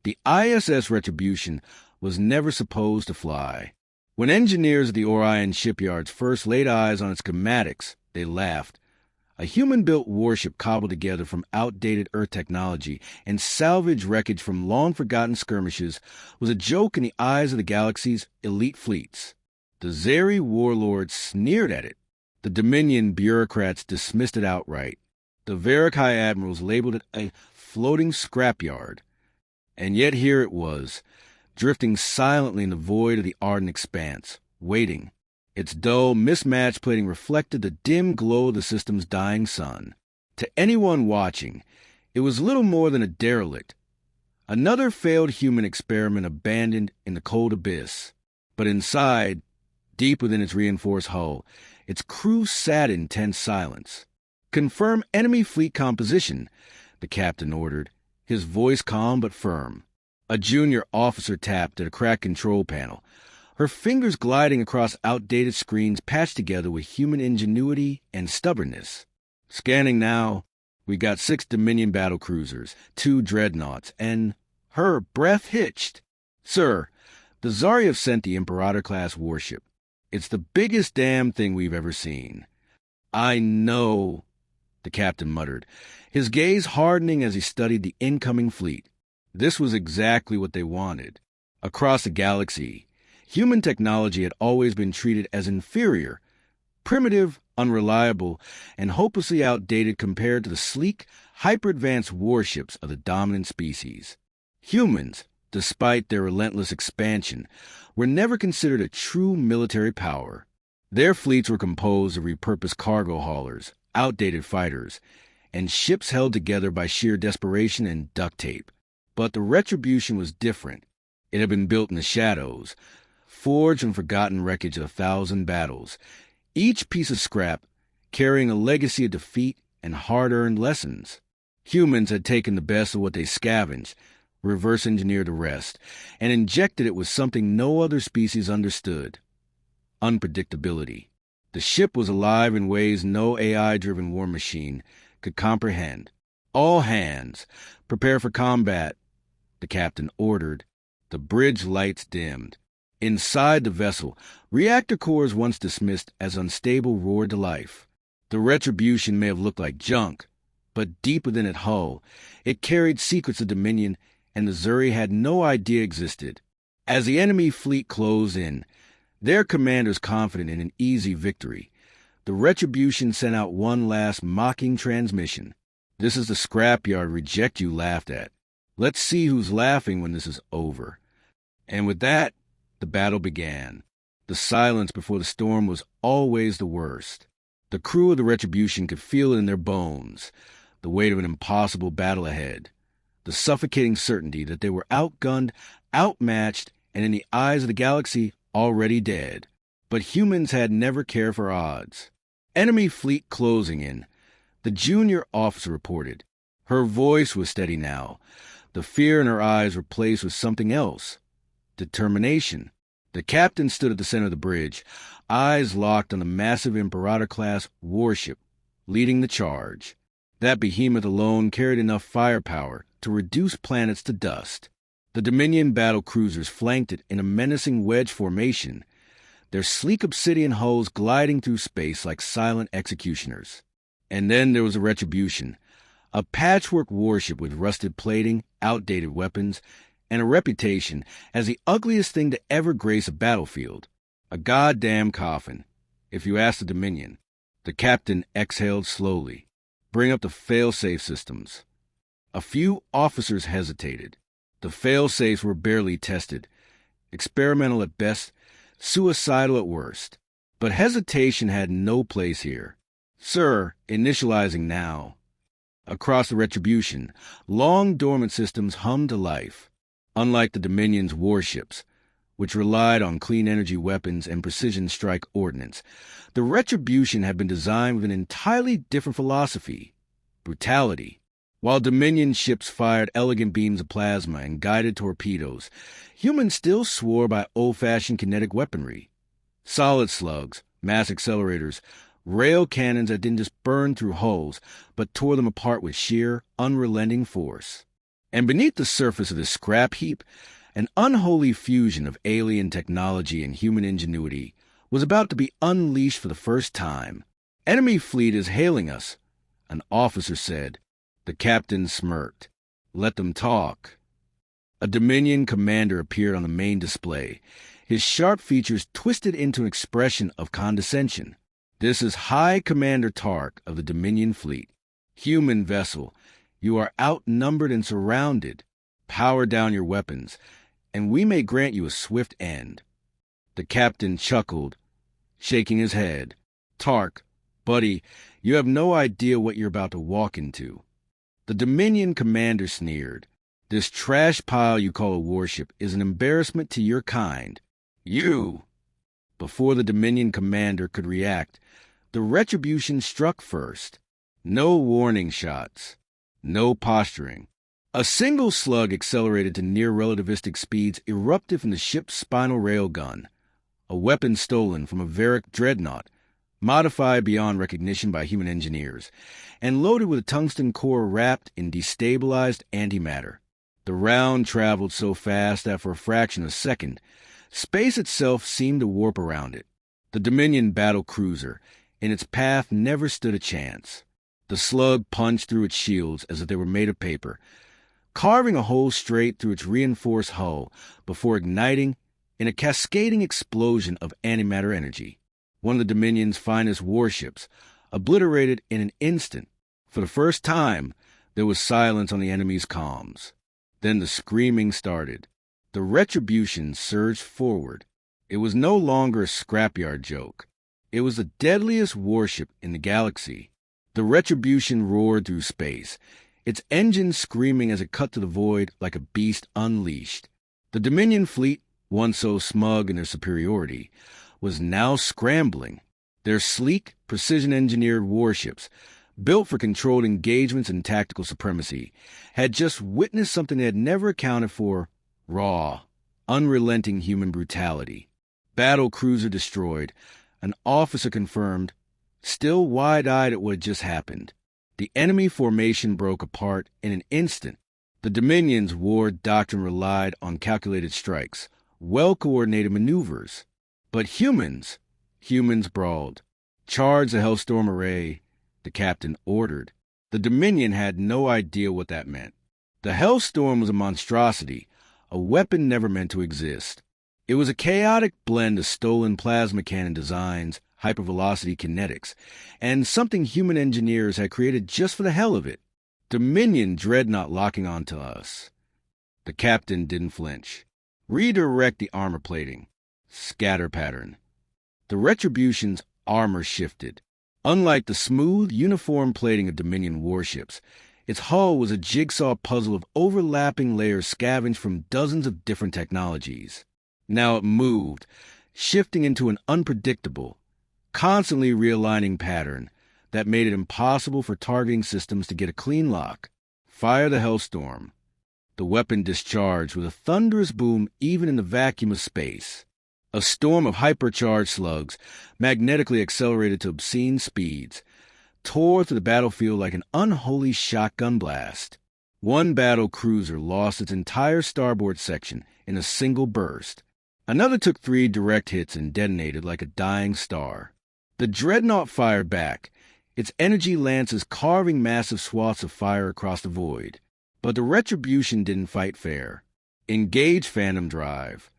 The ISS Retribution was never supposed to fly. When engineers at the Orion shipyards first laid eyes on its schematics, they laughed. A human-built warship cobbled together from outdated Earth technology and salvage wreckage from long-forgotten skirmishes was a joke in the eyes of the galaxy's elite fleets. The Zeri warlords sneered at it. The Dominion bureaucrats dismissed it outright. The Varric High Admirals labeled it a floating scrapyard. And yet here it was, drifting silently in the void of the ardent expanse, waiting. Its dull, mismatched plating reflected the dim glow of the system's dying sun. To anyone watching, it was little more than a derelict. Another failed human experiment abandoned in the cold abyss. But inside, deep within its reinforced hull, its crew sat in tense silence. "Confirm enemy fleet composition," the captain ordered, his voice calm but firm. A junior officer tapped at a cracked control panel, her fingers gliding across outdated screens patched together with human ingenuity and stubbornness. "Scanning now. We got 6 Dominion battlecruisers, 2 dreadnoughts, and..." Her breath hitched. "Sir, the Zarya sent the Imperator-class warship. It's the biggest damn thing we've ever seen." "I know," the captain muttered, his gaze hardening as he studied the incoming fleet. This was exactly what they wanted. Across the galaxy, human technology had always been treated as inferior, primitive, unreliable, and hopelessly outdated compared to the sleek, hyper-advanced warships of the dominant species. Humans, despite their relentless expansion, were never considered a true military power. Their fleets were composed of repurposed cargo haulers, outdated fighters, and ships held together by sheer desperation and duct tape. But the Retribution was different. It had been built in the shadows, forged from forgotten wreckage of 1,000 battles, each piece of scrap carrying a legacy of defeat and hard-earned lessons. Humans had taken the best of what they scavenged, reverse-engineered the rest, and injected it with something no other species understood: unpredictability. The ship was alive in ways no AI-driven war machine could comprehend. "All hands, prepare for combat," the captain ordered. The bridge lights dimmed. Inside the vessel, reactor cores once dismissed as unstable roared to life. The Retribution may have looked like junk, but deep within its hull, it carried secrets of Dominion and the Zuri had no idea existed. As the enemy fleet closed in, their commanders confident in an easy victory, the Retribution sent out one last mocking transmission. "This is the scrapyard reject you laughed at. Let's see who's laughing when this is over." And with that, the battle began. The silence before the storm was always the worst. The crew of the Retribution could feel it in their bones, the weight of an impossible battle ahead, the suffocating certainty that they were outgunned, outmatched, and in the eyes of the galaxy, already dead. But humans had never cared for odds. "Enemy fleet closing in," the junior officer reported. Her voice was steady now. The fear in her eyes replaced with something else: determination. The captain stood at the center of the bridge, eyes locked on the massive Imperator-class warship, leading the charge. That behemoth alone carried enough firepower to reduce planets to dust. The Dominion battle cruisers flanked it in a menacing wedge formation, their sleek obsidian hulls gliding through space like silent executioners. And then there was a Retribution, a patchwork warship with rusted plating, outdated weapons, and a reputation as the ugliest thing to ever grace a battlefield. A goddamn coffin, if you ask the Dominion. The captain exhaled slowly. "Bring up the fail-safe systems." A few officers hesitated. The fail-safes were barely tested, experimental at best, suicidal at worst. But hesitation had no place here. "Sir, initializing now." Across the Retribution, long-dormant systems hummed to life. Unlike the Dominion's warships, which relied on clean energy weapons and precision strike ordnance, the Retribution had been designed with an entirely different philosophy: brutality. While Dominion ships fired elegant beams of plasma and guided torpedoes, humans still swore by old-fashioned kinetic weaponry. Solid slugs, mass accelerators, rail cannons that didn't just burn through hulls, but tore them apart with sheer, unrelenting force. And beneath the surface of this scrap heap, an unholy fusion of alien technology and human ingenuity was about to be unleashed for the first time. "Enemy fleet is hailing us," an officer said. The captain smirked. "Let them talk." A Dominion commander appeared on the main display, his sharp features twisted into an expression of condescension. "This is High Commander Tark of the Dominion fleet. Human vessel, you are outnumbered and surrounded. Power down your weapons, and we may grant you a swift end." The captain chuckled, shaking his head. "Tark, buddy, you have no idea what you're about to walk into." The Dominion commander sneered. "This trash pile you call a warship is an embarrassment to your kind. You!" Before the Dominion commander could react, the Retribution struck first. No warning shots. No posturing. A single slug accelerated to near-relativistic speeds erupted from the ship's spinal rail gun, a weapon stolen from a Varric dreadnought, modified beyond recognition by human engineers, and loaded with a tungsten core wrapped in destabilized antimatter. The round traveled so fast that for a fraction of a second, space itself seemed to warp around it. The Dominion battle cruiser, in its path, never stood a chance. The slug punched through its shields as if they were made of paper, carving a hole straight through its reinforced hull before igniting in a cascading explosion of antimatter energy. One of the Dominion's finest warships, obliterated in an instant. For the first time, there was silence on the enemy's comms. Then the screaming started. The Retribution surged forward. It was no longer a scrapyard joke. It was the deadliest warship in the galaxy. The Retribution roared through space, its engines screaming as it cut to the void like a beast unleashed. The Dominion fleet, once so smug in their superiority, was now scrambling. Their sleek, precision-engineered warships, built for controlled engagements and tactical supremacy, had just witnessed something they had never accounted for: raw, unrelenting human brutality. Battle cruiser destroyed. An officer confirmed, still wide-eyed at what had just happened. The enemy formation broke apart in an instant. The Dominion's war doctrine relied on calculated strikes, well-coordinated maneuvers. But humans brawled. "Charge the Hellstorm array," the captain ordered. The Dominion had no idea what that meant. The Hellstorm was a monstrosity, a weapon never meant to exist. It was a chaotic blend of stolen plasma cannon designs, hypervelocity kinetics, and something human engineers had created just for the hell of it. Dominion dreadnought locking onto us. The captain didn't flinch. "Redirect the armor plating." Scatter pattern. The Retribution's armor shifted. Unlike the smooth, uniform plating of Dominion warships, its hull was a jigsaw puzzle of overlapping layers scavenged from dozens of different technologies. Now it moved, shifting into an unpredictable, constantly realigning pattern that made it impossible for targeting systems to get a clean lock. Fire the Hellstorm. The weapon discharged with a thunderous boom even in the vacuum of space. A storm of hypercharged slugs, magnetically accelerated to obscene speeds, tore through the battlefield like an unholy shotgun blast. One battle cruiser lost its entire starboard section in a single burst. Another took 3 direct hits and detonated like a dying star. The dreadnought fired back, its energy lances carving massive swaths of fire across the void. But the Retribution didn't fight fair. Engage Phantom Drive.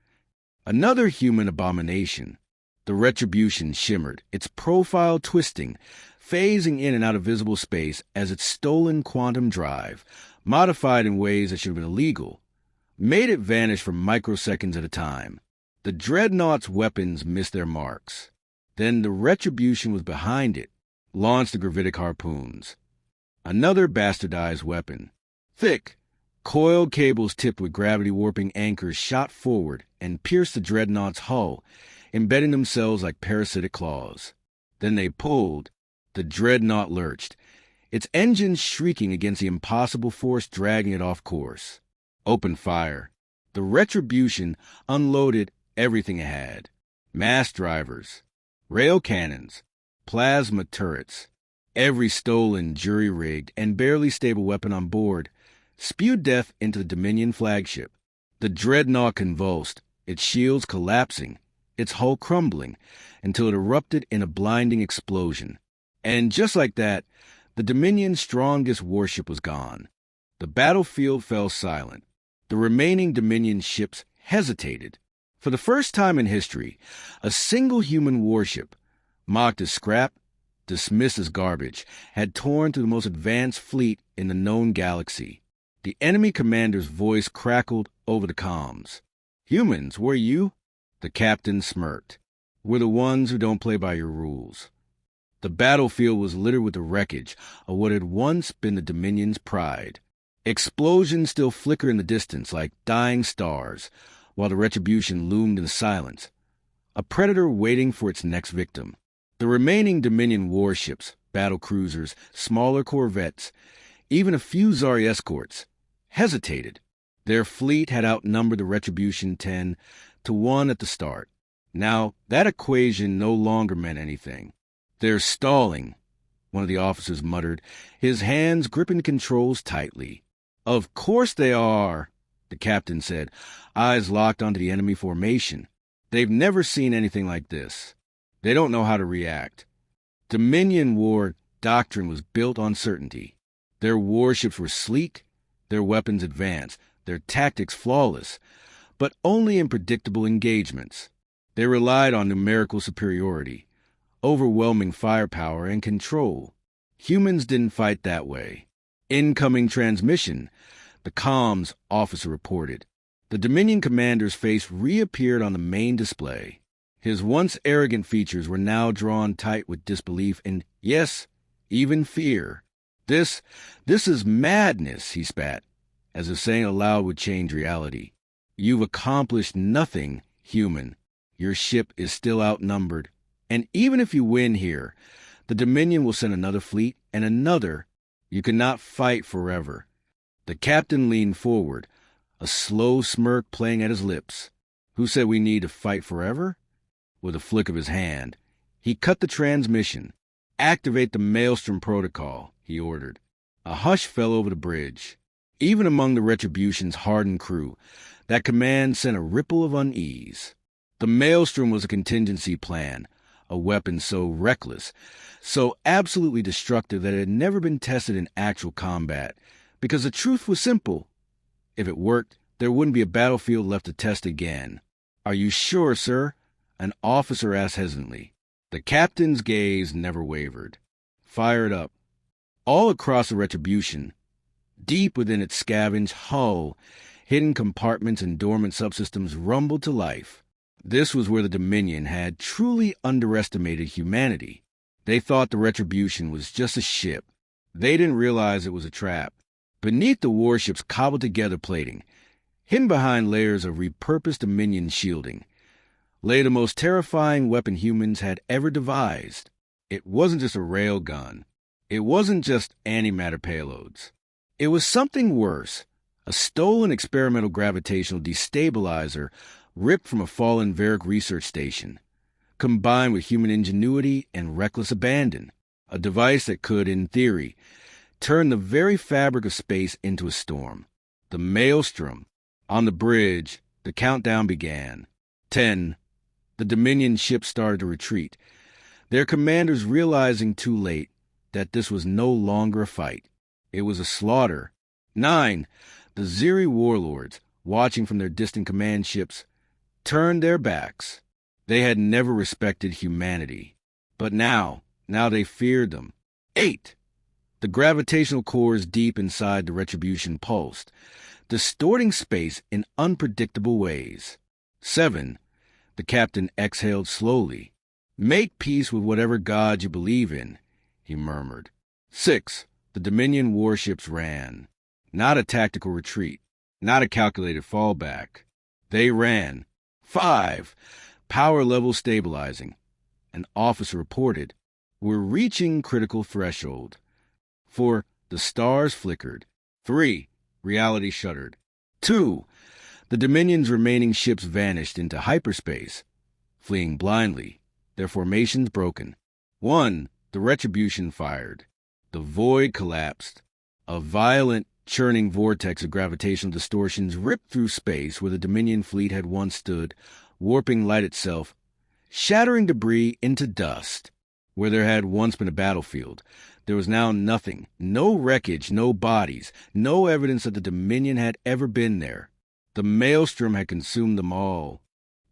Another human abomination. The Retribution shimmered, its profile twisting, phasing in and out of visible space as its stolen quantum drive, modified in ways that should have been illegal, made it vanish for microseconds at a time. The dreadnought's weapons missed their marks. Then the Retribution was behind it, launched the gravitic harpoons. Another bastardized weapon. Thick, coiled cables tipped with gravity-warping anchors shot forward and pierced the dreadnought's hull, embedding themselves like parasitic claws. Then they pulled. The dreadnought lurched, its engines shrieking against the impossible force dragging it off course. Open fire. The Retribution unloaded everything it had. Mass drivers, rail cannons, plasma turrets, every stolen, jury-rigged, and barely stable weapon on board, spewed death into the Dominion flagship. The dreadnought convulsed, its shields collapsing, its hull crumbling, until it erupted in a blinding explosion. And just like that, the Dominion's strongest warship was gone. The battlefield fell silent. The remaining Dominion ships hesitated. For the first time in history, a single human warship, mocked as scrap, dismissed as garbage, had torn through the most advanced fleet in the known galaxy. The enemy commander's voice crackled over the comms. "Humans, were you?" The captain smirked. "We're the ones who don't play by your rules." The battlefield was littered with the wreckage of what had once been the Dominion's pride. Explosions still flickered in the distance like dying stars, while the retribution loomed in the silence, a predator waiting for its next victim. The remaining Dominion warships, battle cruisers, smaller corvettes, even a few Zari escorts, hesitated. Their fleet had outnumbered the Retribution 10-1 at the start. Now, that equation no longer meant anything. "They're stalling," one of the officers muttered, his hands gripping the controls tightly. "Of course they are," the captain said, eyes locked onto the enemy formation. "They've never seen anything like this. They don't know how to react." Dominion war doctrine was built on certainty. Their warships were sleek, their weapons advanced, their tactics flawless, but only in predictable engagements. They relied on numerical superiority, overwhelming firepower, and control. Humans didn't fight that way. "Incoming transmission," the comms officer reported. The Dominion commander's face reappeared on the main display. His once arrogant features were now drawn tight with disbelief and, yes, even fear. This is madness," he spat, as if saying aloud would change reality. "You've accomplished nothing, human. Your ship is still outnumbered. And even if you win here, the Dominion will send another fleet and another. You cannot fight forever." The captain leaned forward, a slow smirk playing at his lips. "Who said we need to fight forever?" With a flick of his hand, he cut the transmission. "Activate the Maelstrom protocol," he ordered. A hush fell over the bridge. Even among the Retribution's hardened crew, that command sent a ripple of unease. The Maelstrom was a contingency plan, a weapon so reckless, so absolutely destructive that it had never been tested in actual combat, because the truth was simple. If it worked, there wouldn't be a battlefield left to test again. "Are you sure, sir?" an officer asked hesitantly. The captain's gaze never wavered. "Fire it up." All across the Retribution, deep within its scavenged hull, hidden compartments and dormant subsystems rumbled to life. This was where the Dominion had truly underestimated humanity. They thought the Retribution was just a ship. They didn't realize it was a trap. Beneath the warship's cobbled-together plating, hidden behind layers of repurposed Dominion shielding, lay the most terrifying weapon humans had ever devised. It wasn't just a rail gun. It wasn't just antimatter payloads. It was something worse, a stolen experimental gravitational destabilizer ripped from a fallen Varric research station, combined with human ingenuity and reckless abandon, a device that could, in theory, turn the very fabric of space into a storm. The Maelstrom. On the bridge, the countdown began. 10. The Dominion ships started to retreat, their commanders realizing too late that this was no longer a fight. It was a slaughter. 9. The Ziri warlords, watching from their distant command ships, turned their backs. They had never respected humanity. But now they feared them. 8. The gravitational cores deep inside the Retribution pulsed, distorting space in unpredictable ways. 7. The captain exhaled slowly. "Make peace with whatever god you believe in," he murmured. 6. The Dominion warships ran. Not a tactical retreat, not a calculated fallback. They ran. 5. Power level stabilizing. An officer reported, "We're reaching critical threshold." 4. The stars flickered. 3. Reality shuddered. 2. The Dominion's remaining ships vanished into hyperspace, fleeing blindly, their formations broken. 1. The Retribution fired. The void collapsed. A violent, churning vortex of gravitational distortions ripped through space where the Dominion fleet had once stood, warping light itself, shattering debris into dust. Where there had once been a battlefield, there was now nothing, no wreckage, no bodies, no evidence that the Dominion had ever been there. The maelstrom had consumed them all.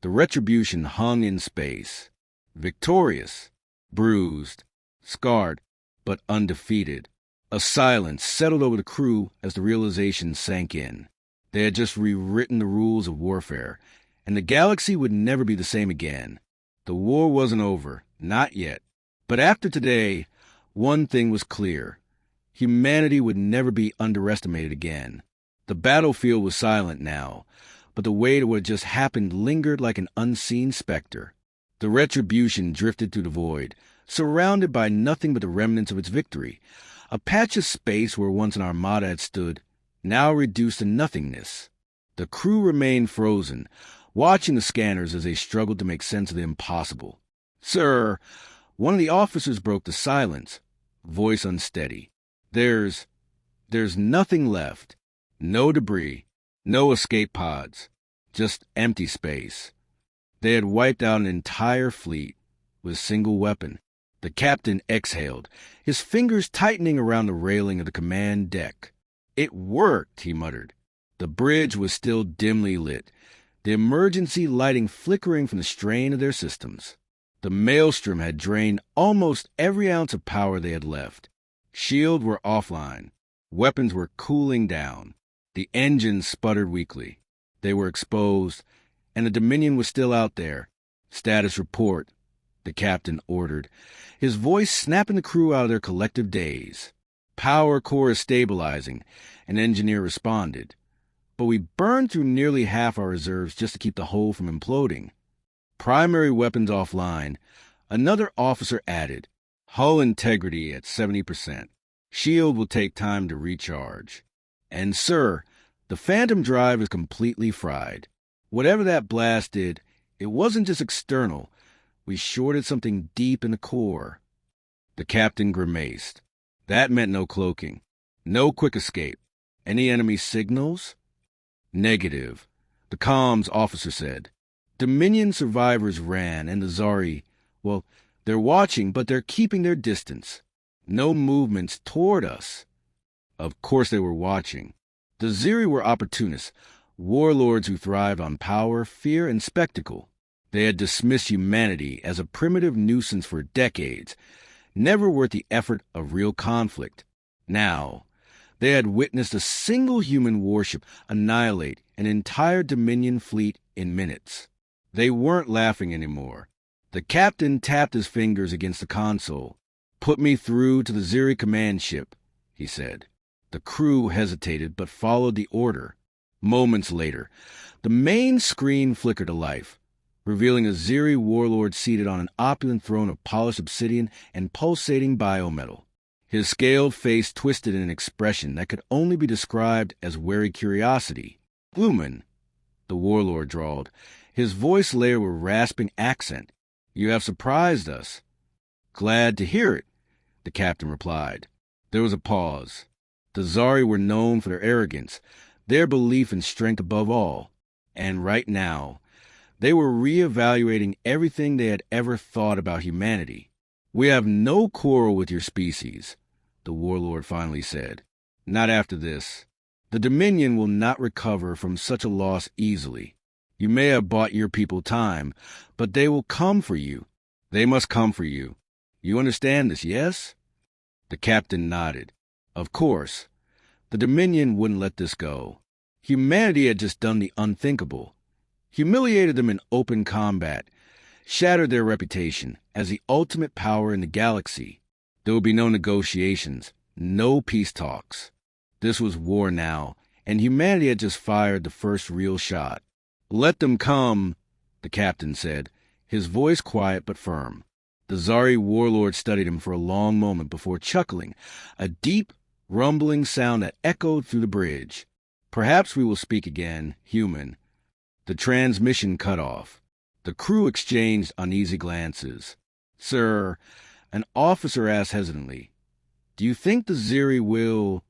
The Retribution hung in space, victorious, bruised, scarred, but undefeated. A silence settled over the crew as the realization sank in. They had just rewritten the rules of warfare, and the galaxy would never be the same again. The war wasn't over, not yet. But after today, one thing was clear. Humanity would never be underestimated again. The battlefield was silent now, but the weight of what had just happened lingered like an unseen specter. The Retribution drifted through the void, surrounded by nothing but the remnants of its victory. A patch of space where once an armada had stood, now reduced to nothingness. The crew remained frozen, watching the scanners as they struggled to make sense of the impossible. "Sir," one of the officers broke the silence, voice unsteady. There's nothing left. No debris, no escape pods, just empty space." They had wiped out an entire fleet with a single weapon. The captain exhaled, his fingers tightening around the railing of the command deck. "It worked," he muttered. The bridge was still dimly lit, the emergency lighting flickering from the strain of their systems. The maelstrom had drained almost every ounce of power they had left. Shields were offline. Weapons were cooling down. The engines sputtered weakly. They were exposed, and the Dominion was still out there. "Status report," the captain ordered, his voice snapping the crew out of their collective daze. "Power core is stabilizing," an engineer responded. "But we burned through nearly half our reserves just to keep the hull from imploding." "Primary weapons offline," another officer added. "Hull integrity at 70%. Shield will take time to recharge. And, sir, the Phantom drive is completely fried. Whatever that blast did, it wasn't just external. We shorted something deep in the core." The captain grimaced. "That meant no cloaking. No quick escape. Any enemy signals?" "Negative," the comms officer said. "Dominion survivors ran, and the Zari, well, they're watching, but they're keeping their distance. No movements toward us." Of course they were watching. The Ziri were opportunists, warlords who thrived on power, fear, and spectacle. They had dismissed humanity as a primitive nuisance for decades, never worth the effort of real conflict. Now, they had witnessed a single human warship annihilate an entire Dominion fleet in minutes. They weren't laughing anymore. The captain tapped his fingers against the console. "Put me through to the Ziri command ship," he said. The crew hesitated but followed the order. Moments later, the main screen flickered to life, revealing a Ziri warlord seated on an opulent throne of polished obsidian and pulsating biometal. His scaled face twisted in an expression that could only be described as wary curiosity. "Lumen," the warlord drawled, his voice layered with rasping accent. "You have surprised us." "Glad to hear it," the captain replied. There was a pause. The Zari were known for their arrogance, their belief in strength above all, and right now, they were reevaluating everything they had ever thought about humanity. "We have no quarrel with your species," the warlord finally said. "Not after this. The Dominion will not recover from such a loss easily. You may have bought your people time, but they will come for you. They must come for you. You understand this, yes?" The captain nodded. Of course. The Dominion wouldn't let this go. Humanity had just done the unthinkable. Humiliated them in open combat, shattered their reputation as the ultimate power in the galaxy. There would be no negotiations, no peace talks. This was war now, and humanity had just fired the first real shot. "Let them come," the captain said, his voice quiet but firm. The Zari warlord studied him for a long moment before chuckling, a deep, rumbling sound that echoed through the bridge. "Perhaps we will speak again, human." The transmission cut off. The crew exchanged uneasy glances. "Sir," an officer asked hesitantly, "do you think the Ziri will—"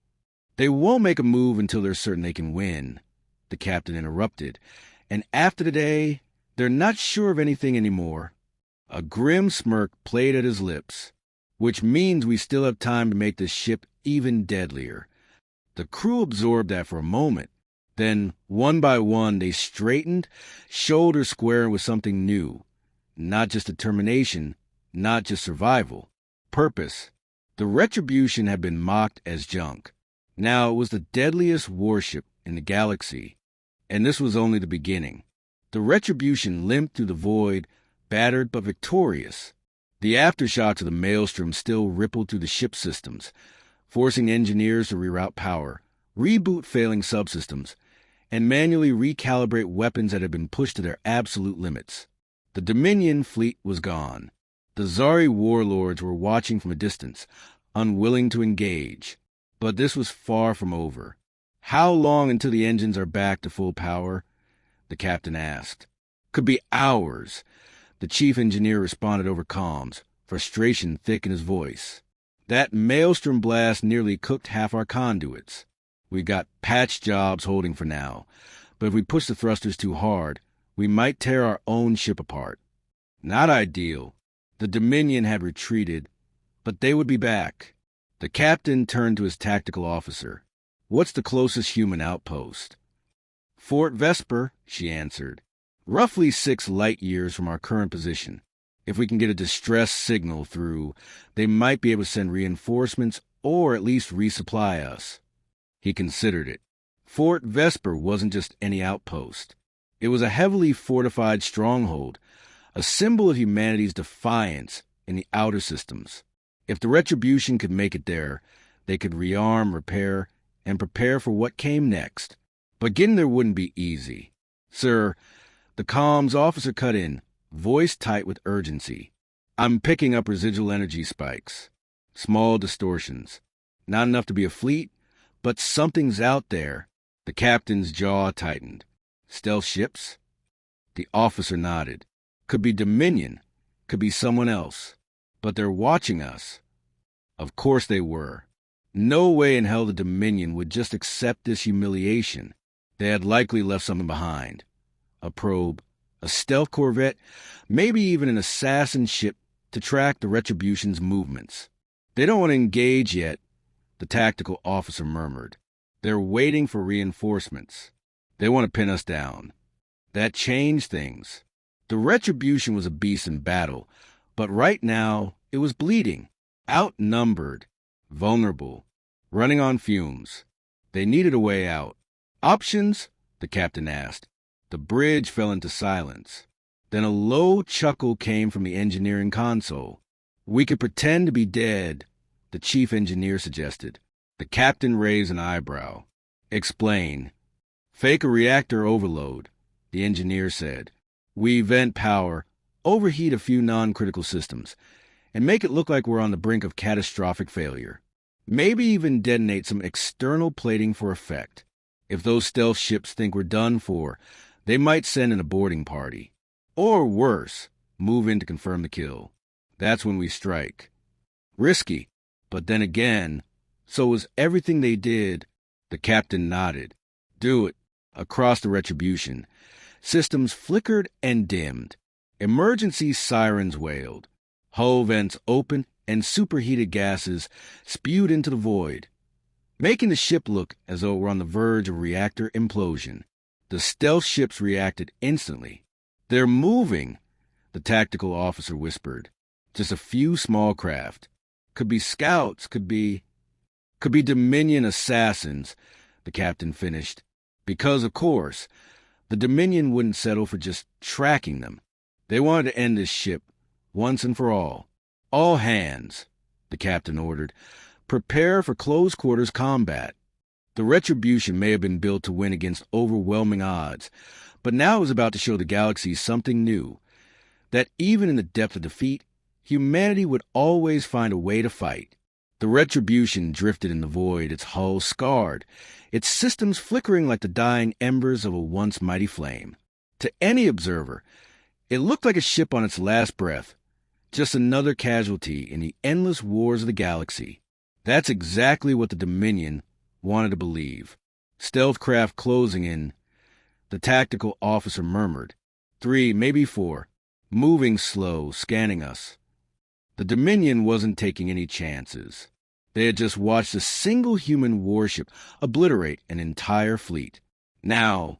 They won't make a move until they're certain they can win, the captain interrupted. And after today, they're not sure of anything anymore. A grim smirk played at his lips, which means we still have time to make this ship even deadlier. The crew absorbed that for a moment. Then, one by one, they straightened, shoulders squaring with something new. Not just determination, not just survival. Purpose. The Retribution had been mocked as junk. Now it was the deadliest warship in the galaxy. And this was only the beginning. The Retribution limped through the void, battered but victorious. The aftershocks of the maelstrom still rippled through the ship systems, forcing engineers to reroute power, reboot failing subsystems, and manually recalibrate weapons that had been pushed to their absolute limits. The Dominion fleet was gone. The Zari warlords were watching from a distance, unwilling to engage. But this was far from over. How long until the engines are back to full power? The captain asked. Could be hours. The chief engineer responded over comms, frustration thick in his voice. That maelstrom blast nearly cooked half our conduits. We got patch jobs holding for now, but if we push the thrusters too hard, we might tear our own ship apart. Not ideal. The Dominion had retreated, but they would be back. The captain turned to his tactical officer. What's the closest human outpost? Fort Vesper, she answered. Roughly 6 light years from our current position. If we can get a distress signal through, they might be able to send reinforcements or at least resupply us. He considered it. Fort Vesper wasn't just any outpost. It was a heavily fortified stronghold, a symbol of humanity's defiance in the outer systems. If the Retribution could make it there, they could rearm, repair, and prepare for what came next. But getting there wouldn't be easy. Sir, the comms officer cut in, voice tight with urgency. I'm picking up residual energy spikes. Small distortions. Not enough to be a fleet, but something's out there. The captain's jaw tightened. Stealth ships? The officer nodded. Could be Dominion. Could be someone else. But they're watching us. Of course they were. No way in hell the Dominion would just accept this humiliation. They had likely left something behind. A probe, a stealth corvette, maybe even an assassin ship to track the Retribution's movements. They don't want to engage yet, the tactical officer murmured. They're waiting for reinforcements. They want to pin us down. That changed things. The Retribution was a beast in battle, but right now it was bleeding, outnumbered, vulnerable, running on fumes. They needed a way out. Options? The captain asked. The bridge fell into silence. Then a low chuckle came from the engineering console. We could pretend to be dead, the chief engineer suggested. The captain raised an eyebrow. Explain. Fake a reactor overload, the engineer said. We vent power, overheat a few non-critical systems, and make it look like we're on the brink of catastrophic failure. Maybe even detonate some external plating for effect. If those stealth ships think we're done for, they might send in a boarding party. Or worse, move in to confirm the kill. That's when we strike. Risky, but then again, so was everything they did. The captain nodded. Do it. Across the Retribution. Systems flickered and dimmed. Emergency sirens wailed. Hull vents opened and superheated gases spewed into the void, making the ship look as though it were on the verge of reactor implosion. The stealth ships reacted instantly. They're moving, the tactical officer whispered. Just a few small craft. Could be scouts, could be Dominion assassins, the captain finished. Because, of course, the Dominion wouldn't settle for just tracking them. They wanted to end this ship, once and for all. All hands, the captain ordered. Prepare for close-quarters combat. The Retribution may have been built to win against overwhelming odds, but now it was about to show the galaxy something new. That even in the depth of defeat, humanity would always find a way to fight. The Retribution drifted in the void, its hull scarred, its systems flickering like the dying embers of a once mighty flame. To any observer, it looked like a ship on its last breath, just another casualty in the endless wars of the galaxy. That's exactly what the Dominion wanted to believe. Stealth craft closing in, the tactical officer murmured. 3, maybe 4. Moving slow, scanning us. The Dominion wasn't taking any chances. They had just watched a single human warship obliterate an entire fleet. Now,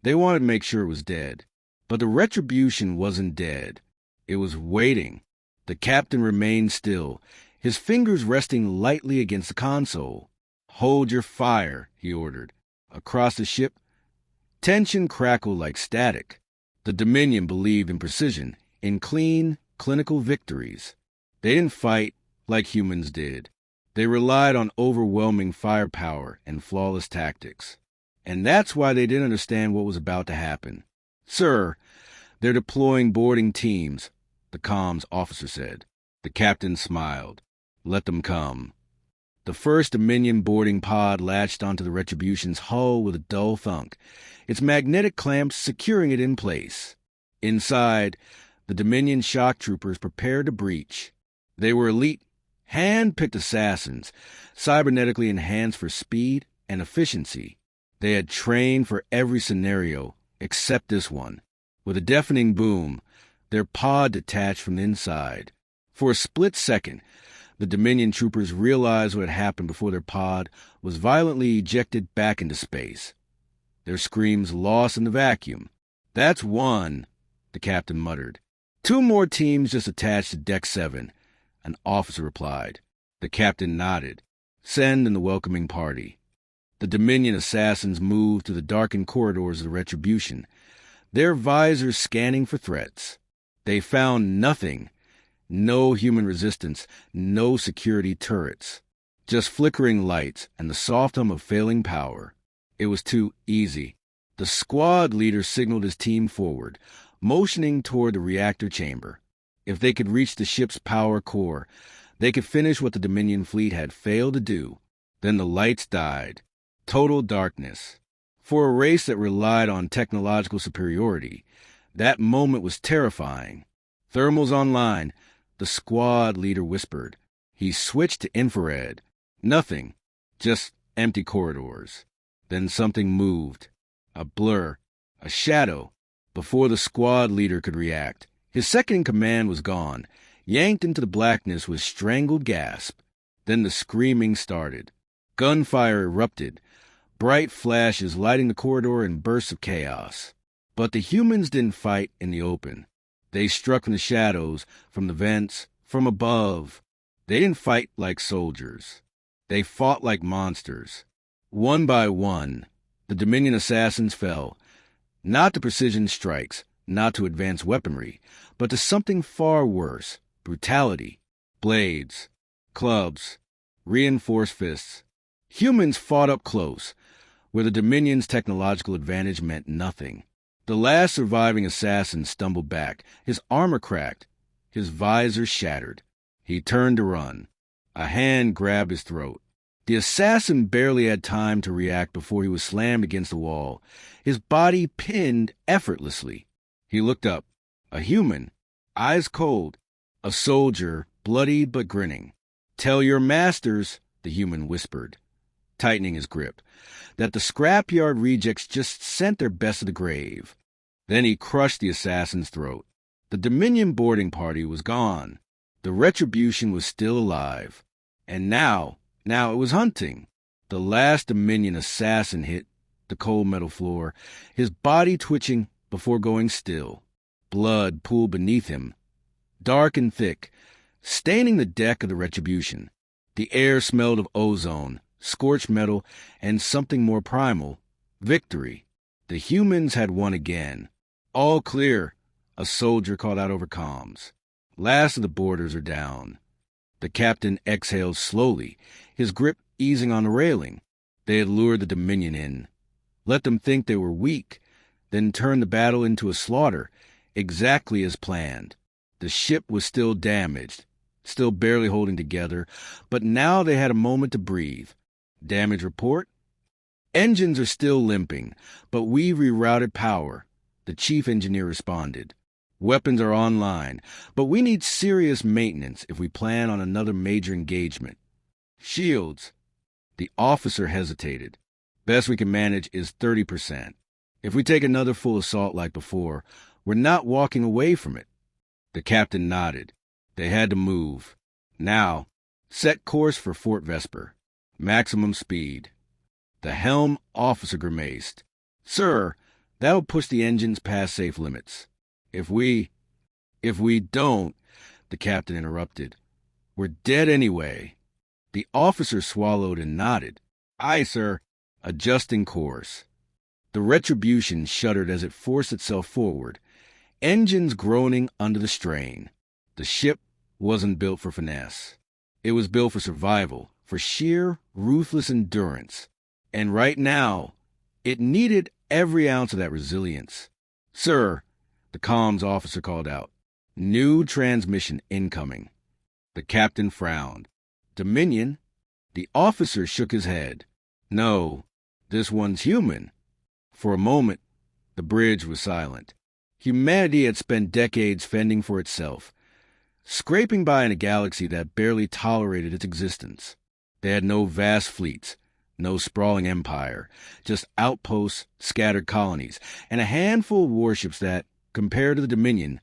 they wanted to make sure it was dead. But the Retribution wasn't dead. It was waiting. The captain remained still, his fingers resting lightly against the console. "Hold your fire," he ordered. Across the ship, tension crackled like static. The Dominion believed in precision, in clean, clinical victories. They didn't fight like humans did. They relied on overwhelming firepower and flawless tactics. And that's why they didn't understand what was about to happen. "Sir, they're deploying boarding teams," the comms officer said. The captain smiled. "Let them come." The first Dominion boarding pod latched onto the Retribution's hull with a dull thunk, its magnetic clamps securing it in place. Inside, the Dominion shock troopers prepared to breach. They were elite, hand-picked assassins, cybernetically enhanced for speed and efficiency. They had trained for every scenario, except this one. With a deafening boom, their pod detached from the inside. For a split second, the Dominion troopers realized what had happened before their pod was violently ejected back into space. Their screams lost in the vacuum. "That's 1, the captain muttered. "2 more teams just attached to Deck 7, an officer replied. The captain nodded. "Send in the welcoming party." The Dominion assassins moved through the darkened corridors of the Retribution, their visors scanning for threats. They found nothing. No human resistance, no security turrets. Just flickering lights and the soft hum of failing power. It was too easy. The squad leader signaled his team forward, motioning toward the reactor chamber. If they could reach the ship's power core, they could finish what the Dominion fleet had failed to do. Then the lights died. Total darkness. For a race that relied on technological superiority, that moment was terrifying. "Thermals online," the squad leader whispered. He switched to infrared. Nothing. Just empty corridors. Then something moved. A blur. A shadow. Before the squad leader could react, his second-in-command was gone, yanked into the blackness with strangled gasp. Then the screaming started. Gunfire erupted, bright flashes lighting the corridor in bursts of chaos. But the humans didn't fight in the open. They struck from the shadows, from the vents, from above. They didn't fight like soldiers. They fought like monsters. One by one, the Dominion assassins fell, not to precision strikes, not to advanced weaponry, but to something far worse: brutality, blades, clubs, reinforced fists. Humans fought up close, where the Dominion's technological advantage meant nothing. The last surviving assassin stumbled back, his armor cracked, his visor shattered. He turned to run. A hand grabbed his throat. The assassin barely had time to react before he was slammed against the wall, his body pinned effortlessly. He looked up. A human, eyes cold. A soldier, bloodied but grinning. "Tell your masters," the human whispered, tightening his grip, "that the scrapyard rejects just sent their best to the grave." Then he crushed the assassin's throat. The Dominion boarding party was gone. The Retribution was still alive. And now it was hunting. The last Dominion assassin hit the cold metal floor, his body twitching before going still. Blood pooled beneath him, dark and thick, staining the deck of the Retribution. The air smelled of ozone, scorched metal, and something more primal: victory. The humans had won again. "All clear," a soldier called out over comms. "Last of the boarders are down." The captain exhaled slowly, his grip easing on the railing. They had lured the Dominion in, let them think they were weak, then turned the battle into a slaughter, exactly as planned. The ship was still damaged, still barely holding together, but now they had a moment to breathe. "Damage report?" "Engines are still limping, but we've rerouted power," the chief engineer responded. "Weapons are online, but we need serious maintenance if we plan on another major engagement." "Shields?" The officer hesitated. Best we can manage is 30%. If we take another full assault like before, we're not walking away from it. The captain nodded. They had to move. Now, set course for Fort Vesper. Maximum speed. The helm officer grimaced. Sir, that'll push the engines past safe limits. If we don't, the captain interrupted. We're dead anyway. The officer swallowed and nodded. Aye, sir. Adjusting course. The Retribution shuddered as it forced itself forward, engines groaning under the strain. The ship wasn't built for finesse. It was built for survival, for sheer, ruthless endurance. And right now, it needed every ounce of that resilience. Sir, the comms officer called out. New transmission incoming. The captain frowned. Dominion? The officer shook his head. No, this one's human. For a moment, the bridge was silent. Humanity had spent decades fending for itself, scraping by in a galaxy that barely tolerated its existence. They had no vast fleets, no sprawling empire, just outposts, scattered colonies, and a handful of warships that, compared to the Dominion,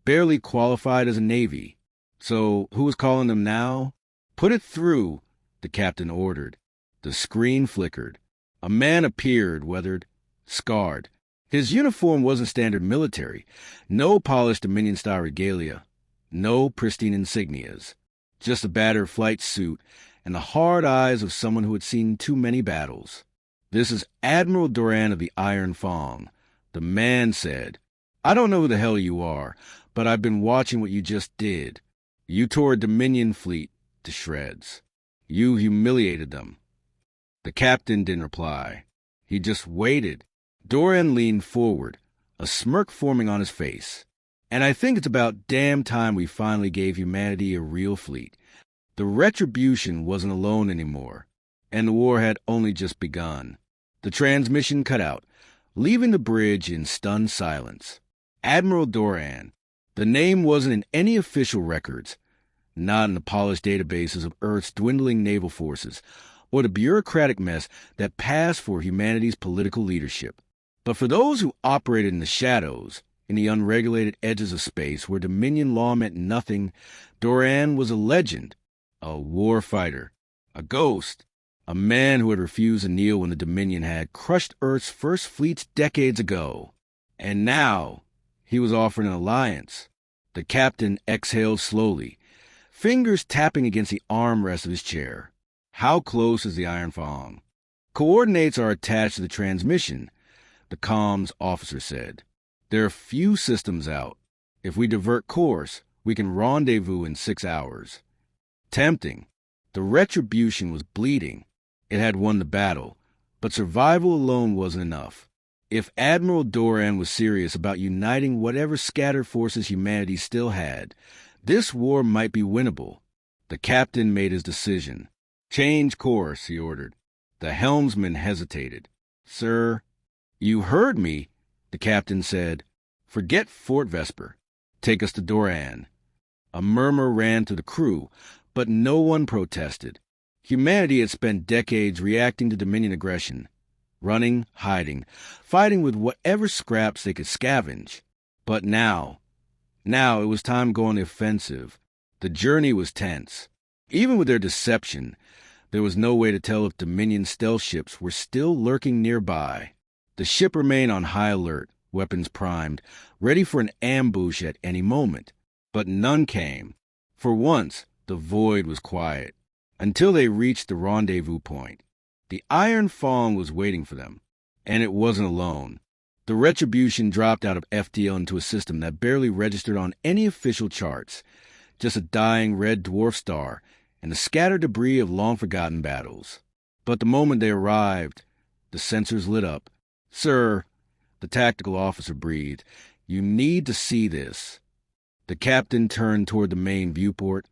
barely qualified as a navy. So who was calling them now? Put it through, the captain ordered. The screen flickered. A man appeared, weathered, scarred. His uniform wasn't standard military. No polished Dominion-style regalia. No pristine insignias. Just a battered flight suit and the hard eyes of someone who had seen too many battles. This is Admiral Doran of the Iron Fong. The man said, I don't know who the hell you are, but I've been watching what you just did. You tore a Dominion fleet to shreds. You humiliated them. The captain didn't reply. He just waited. Doran leaned forward, a smirk forming on his face. And I think it's about damn time we finally gave humanity a real fleet. The Retribution wasn't alone anymore, and the war had only just begun. The transmission cut out, leaving the bridge in stunned silence. Admiral Doran. The name wasn't in any official records, not in the polished databases of Earth's dwindling naval forces, or the bureaucratic mess that passed for humanity's political leadership. But for those who operated in the shadows, in the unregulated edges of space where Dominion law meant nothing, Doran was a legend, a war fighter, a ghost, a man who had refused to kneel when the Dominion had crushed Earth's first fleets decades ago. And now, he was offering an alliance. The captain exhaled slowly, fingers tapping against the armrest of his chair. How close is the Iron Fong? Coordinates are attached to the transmission, the comms officer said. There are few systems out. If we divert course, we can rendezvous in 6 hours. Tempting. The Retribution was bleeding. It had won the battle, but survival alone wasn't enough. If Admiral Doran was serious about uniting whatever scattered forces humanity still had, this war might be winnable. The captain made his decision. Change course, he ordered. The helmsman hesitated. Sir, you heard me, the captain said. Forget Fort Vesper. Take us to Doran. A murmur ran through the crew, but no one protested. Humanity had spent decades reacting to Dominion aggression, running, hiding, fighting with whatever scraps they could scavenge. But now it was time to go on the offensive. The journey was tense. Even with their deception, there was no way to tell if Dominion stealth ships were still lurking nearby. The ship remained on high alert, weapons primed, ready for an ambush at any moment. But none came. For once, the void was quiet, until they reached the rendezvous point. The Iron Fong was waiting for them, and it wasn't alone. The Retribution dropped out of FTL into a system that barely registered on any official charts, just a dying red dwarf star and the scattered debris of long-forgotten battles. But the moment they arrived, the sensors lit up. Sir, the tactical officer breathed, you need to see this. The captain turned toward the main viewport,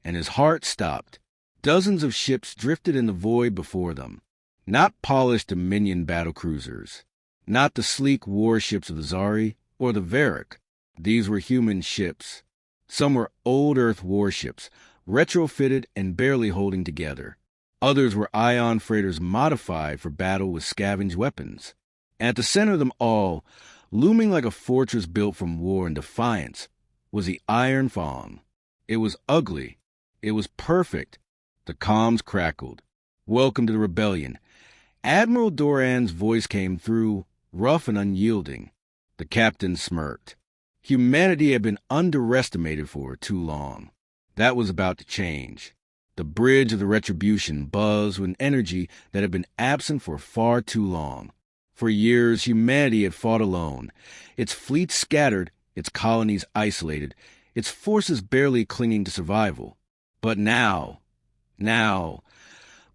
and his heart stopped. Dozens of ships drifted in the void before them. Not polished Dominion battlecruisers. Not the sleek warships of the Zari or the Varric. These were human ships. Some were old Earth warships, retrofitted and barely holding together. Others were ion freighters modified for battle with scavenged weapons. And at the center of them all, looming like a fortress built from war and defiance, was the Iron Fawn. It was ugly. It was perfect. The comms crackled. "Welcome to the rebellion." Admiral Doran's voice came through, rough and unyielding. The captain smirked. Humanity had been underestimated for too long. That was about to change. The bridge of the retribution buzzed with energy that had been absent for far too long. For years, humanity had fought alone, its fleets scattered, its colonies isolated, its forces barely clinging to survival. But now,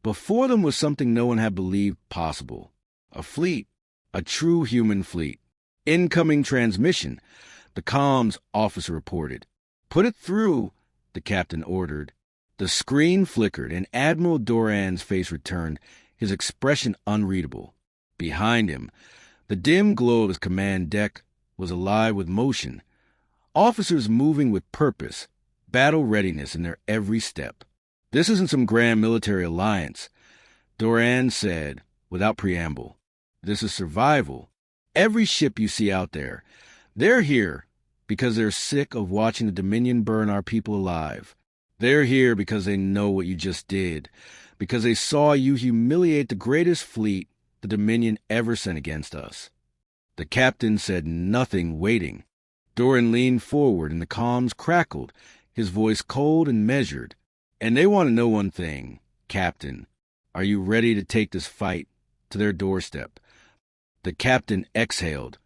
before them was something no one had believed possible. A fleet, a true human fleet. "Incoming transmission," the comms officer reported. "Put it through," the captain ordered. The screen flickered, and Admiral Doran's face returned, his expression unreadable. Behind him, the dim glow of his command deck was alive with motion. Officers moving with purpose, battle readiness in their every step. "This isn't some grand military alliance," Doran said, without preamble. "This is survival. Every ship you see out there, they're here because they're sick of watching the Dominion burn our people alive. They're here because they know what you just did, because they saw you humiliate the greatest fleet the Dominion ever sent against us." The captain said nothing, waiting. Doran leaned forward, and the comms crackled, his voice cold and measured. "And they want to know one thing, Captain. Are you ready to take this fight to their doorstep?" The captain exhaled,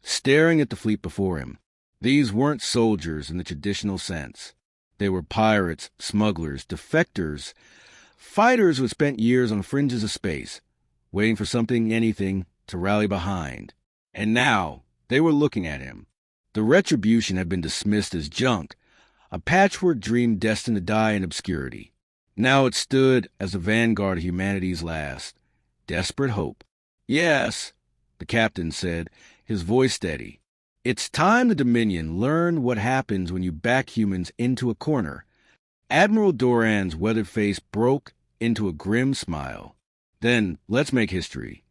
staring at the fleet before him. These weren't soldiers in the traditional sense. They were pirates, smugglers, defectors, fighters who had spent years on the fringes of space, waiting for something, anything, to rally behind. And now they were looking at him. The retribution had been dismissed as junk, a patchwork dream destined to die in obscurity. Now it stood as the vanguard of humanity's last, desperate hope. "Yes," the captain said, his voice steady. "It's time the Dominion learned what happens when you back humans into a corner." Admiral Doran's weathered face broke into a grim smile. "Then let's make history."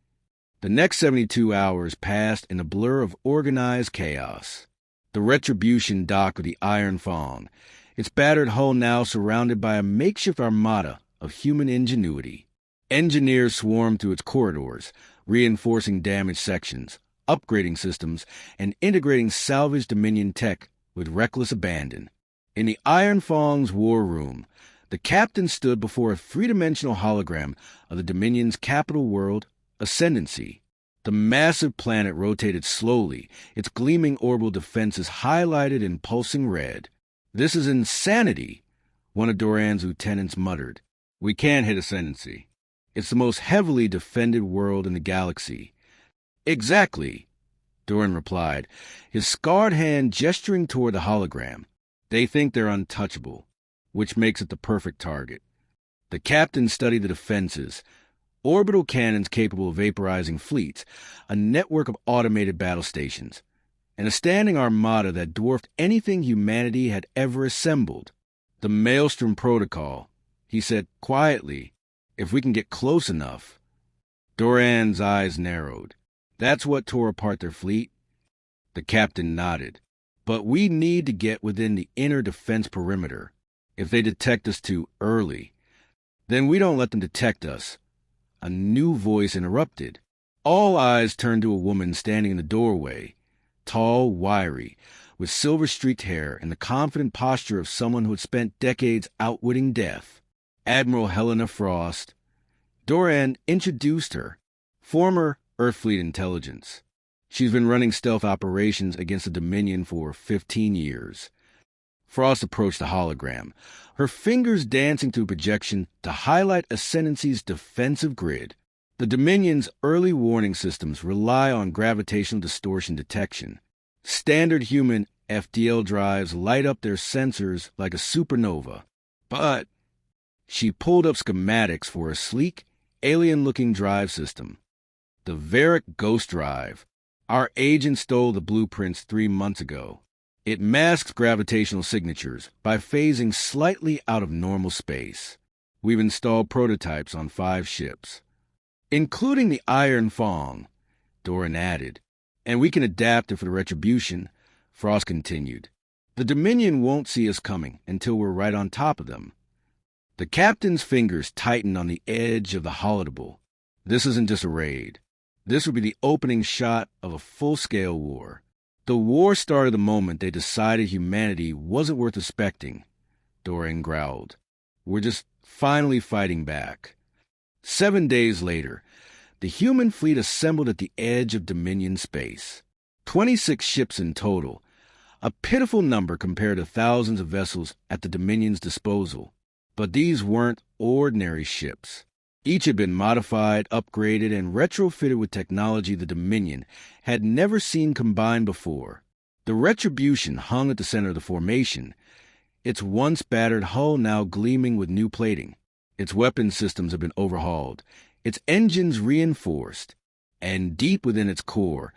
The next 72 hours passed in a blur of organized chaos. The retribution dock of the Iron Fawn, its battered hull now surrounded by a makeshift armada of human ingenuity. Engineers swarmed through its corridors, reinforcing damaged sections, upgrading systems, and integrating salvaged Dominion tech with reckless abandon. In the Iron Fawn's war room, the captain stood before a three-dimensional hologram of the Dominion's capital world, Ascendancy. The massive planet rotated slowly, its gleaming orbital defenses highlighted in pulsing red. "This is insanity," one of Doran's lieutenants muttered. "We can't hit Ascendancy. It's the most heavily defended world in the galaxy." "Exactly," Doran replied, his scarred hand gesturing toward the hologram. "They think they're untouchable, which makes it the perfect target." The captain studied the defenses. Orbital cannons capable of vaporizing fleets, a network of automated battle stations, and a standing armada that dwarfed anything humanity had ever assembled. "The Maelstrom Protocol," he said quietly, "if we can get close enough." Doran's eyes narrowed. "That's what tore apart their fleet?" The captain nodded. "But we need to get within the inner defense perimeter. If they detect us too early, then we don't let them detect us." A new voice interrupted. All eyes turned to a woman standing in the doorway, tall, wiry, with silver-streaked hair and the confident posture of someone who had spent decades outwitting death. Admiral Helena Frost. Doran introduced her. Former Earthfleet intelligence. She's been running stealth operations against the Dominion for 15 years. Frost approached the hologram, her fingers dancing through projection to highlight Ascendancy's defensive grid. The Dominion's early warning systems rely on gravitational distortion detection. Standard human FDL drives light up their sensors like a supernova. But she pulled up schematics for a sleek, alien-looking drive system. The Varick Ghost Drive. Our agent stole the blueprints 3 months ago. It masks gravitational signatures by phasing slightly out of normal space. We've installed prototypes on 5 ships, including the Iron Fong, Doran added. And we can adapt it for the Retribution, Frost continued. The Dominion won't see us coming until we're right on top of them. The captain's fingers tightened on the edge of the holodeble. This isn't just a raid. This would be the opening shot of a full-scale war. The war started the moment they decided humanity wasn't worth respecting, Doran growled. We're just finally fighting back. 7 days later, the human fleet assembled at the edge of Dominion space. 26 ships in total, a pitiful number compared to thousands of vessels at the Dominion's disposal. But these weren't ordinary ships. Each had been modified, upgraded, and retrofitted with technology the Dominion had never seen combined before. The Retribution hung at the center of the formation, its once battered hull now gleaming with new plating. Its weapon systems had been overhauled, its engines reinforced, and deep within its core,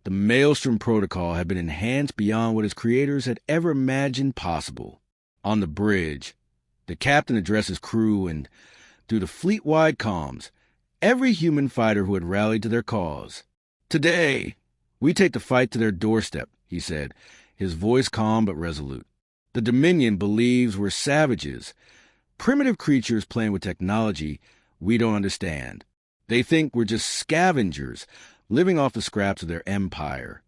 the Maelstrom Protocol had been enhanced beyond what its creators had ever imagined possible. On the bridge, the captain addressed his crew and, through the fleet-wide comms, every human fighter who had rallied to their cause. Today, we take the fight to their doorstep, he said, his voice calm but resolute. The Dominion believes we're savages, primitive creatures playing with technology we don't understand. They think we're just scavengers, living off the scraps of their empire.